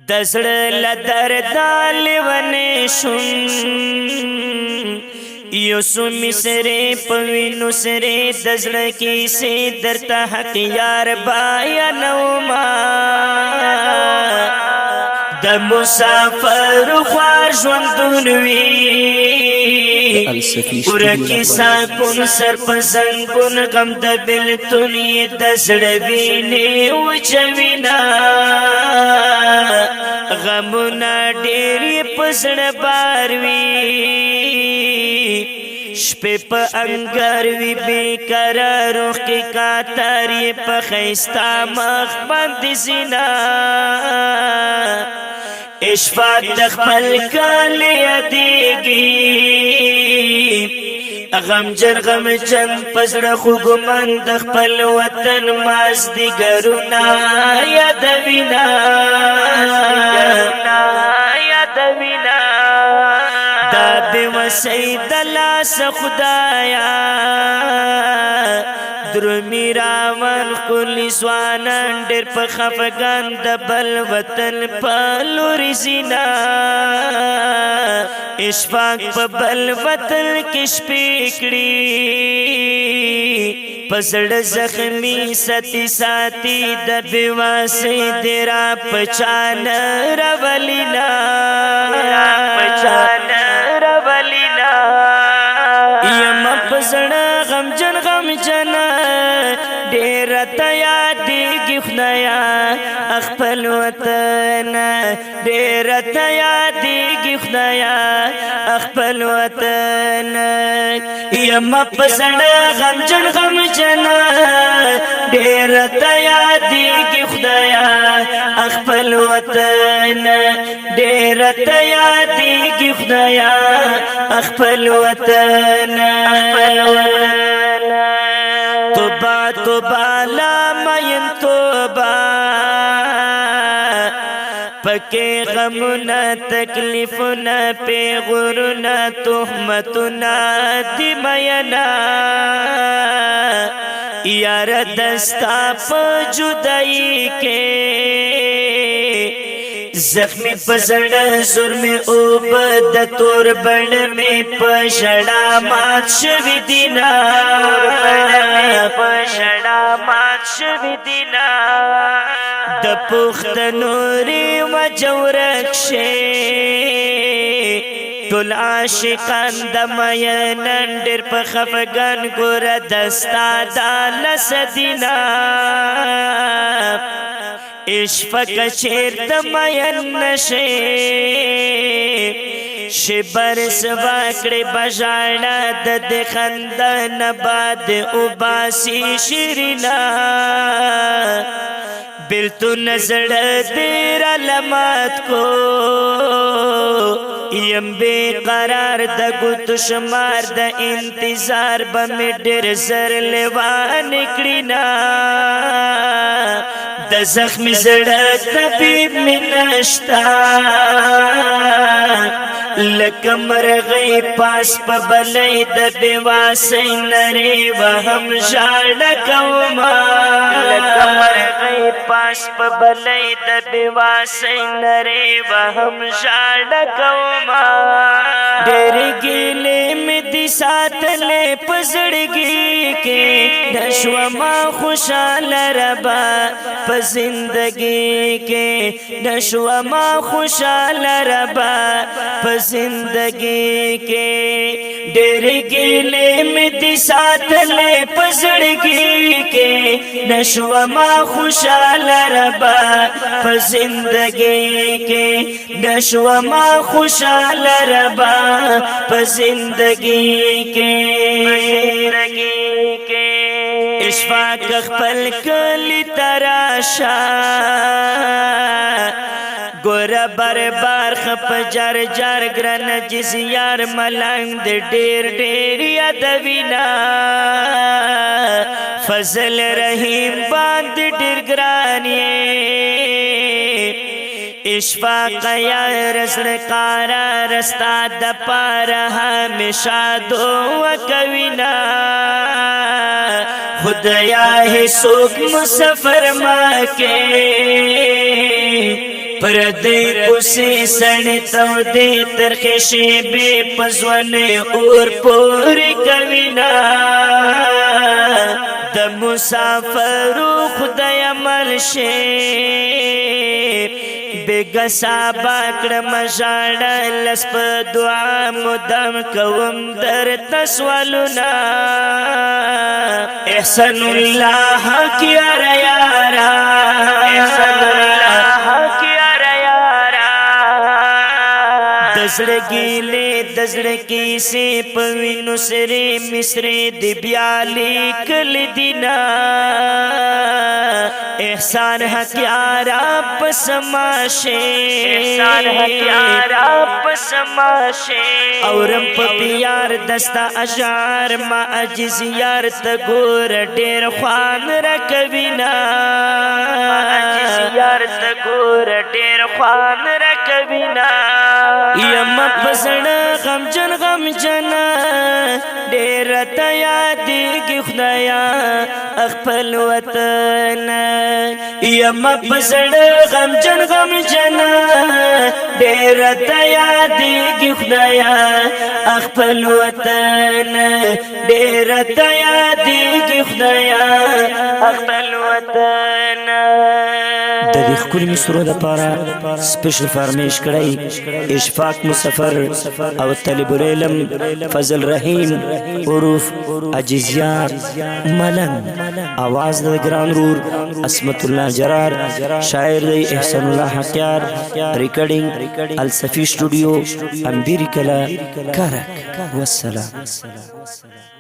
دزړه لدرد لیونه شوم یو سو مصرې پوینو سره دزړه کې سي درته حق یار بیانو ما د مسافر خوار ژوندون وي ورکی ساکون سر پسنگون غم د بلتون یې د زړه وینې وچوینا غمونه ډېر یې په زړه بار وي شپې په انګار وي بېقرار روح کې کاتر یې په ښایسته مخ باندې زینا اشفاق د خپل کالی یادېږي غمجن غمجن پزړه خوږمن د خپل وطن مازدیګرونه یادوینا دا بېوسۍ د لاسه خدایا درومي راون ښکلي ځوانان ډېر په خفګان د بل وطن په لوري زینا اشفاق په بل وطن کې شپې کړي په زړه زخمي ساتي ساتي د بېواسۍ دې را په چا نه راولينا یم په زړه غمجن غمجن ډېر ته یادېږي خدایا خپل وطن ډېر ته یادېږي خدایا خپل وطن یم په زړه غمجن غمجن ډېر ته یادېږي خدایا خپل وطن ډېر ته یادېږي خدایا خپل وطن توبه توبه لا مین توبه پکې غمونه تکلیفونه پیغورونه تهمتونه دی مینا یار دستا په جدائی کې زخمی پزړه زور می او بد تور بڼ می پښړا مات شوی دینا پښړا مات شوی دینا د پختنوري وجورک شه ټول عاشقان د مینن ډېر په خفګان ګور دستا د لسدینا اشفق چیرت مین نشے شبر سواکڑی بجانا دد خندن باد اوباسی شیرنا بلتو نظر دیر علامات کو یم بے قرار د گوت شمار د انتظار بمی ډیر زر لیوان کړینا د زخمی زړه طبیب می نشتا لکه مرغۍ پاس په بلۍ د بېواسۍ نرۍ وهم ژاړه کومه لکه مرغۍ پاس په بلۍ د بېواسۍ نرۍ وهم ژاړه کومه ډېرې ګیلې مې دي ساتلې په زړګي کې نشومه خوشاله ربه په زندګي کې نشومه خوشاله ربه په زندگی کے ډېرې ګیلې مې دي ساتلې په زړګي کې نشومه خوشاله ربه په زندګي کې نشومه خوشاله ربه په زندګي کې اشفاق خپل کلی تراشا گورا بار بار خپ جار جار گرن جز یار ملنگ دے ډیر ډیر یادوینا فضل رحیم باند ډیر گرانی اشفاق یا رسل قارا رستا د پار ہمیشہ دعا کوینا خدایا ہے سوک مسافر ما کے پردی کوسی سن تو دی ترخشی بی پزون اور پوری کوینا د مسافر خدای عمل شی بیگا صحابہ کرم جاڑا لسپ دعا مدام کوم در تسوالنا احسن اللہ کیا ریارا احسن اللہ کیا ریارا دزڑگی لے دزڑگی سے پوینو سرے مصرے دی بیالی کل دینا احسان حکیارا پسماشے احسان حکیارا پسماشے اورم پپیار دستا اشار ما عجز یار تگور دیر خوان رکوینا عجز یار تگور دیر خوان رکوینا یم پسڑ غم جن دیر تیادی کی خدایا اخپل وطن یم پسڑ غم جن دیر تیادی کی خدایا اخپل وطن دیر تیادی کی خدایا اخپل وطن د دې ښکلي مصرو دپاره سپیشل فرمیش کړی اشفاق مسافر او طالب العلم فضل رحیم عروف عجیزیار ملنګ आवाज د ګران رور عصمت الله جرار شاعر دی احسان الله حقیار ریکارډینګ الصفی سټوډیو امبیریکلا کارک والسلام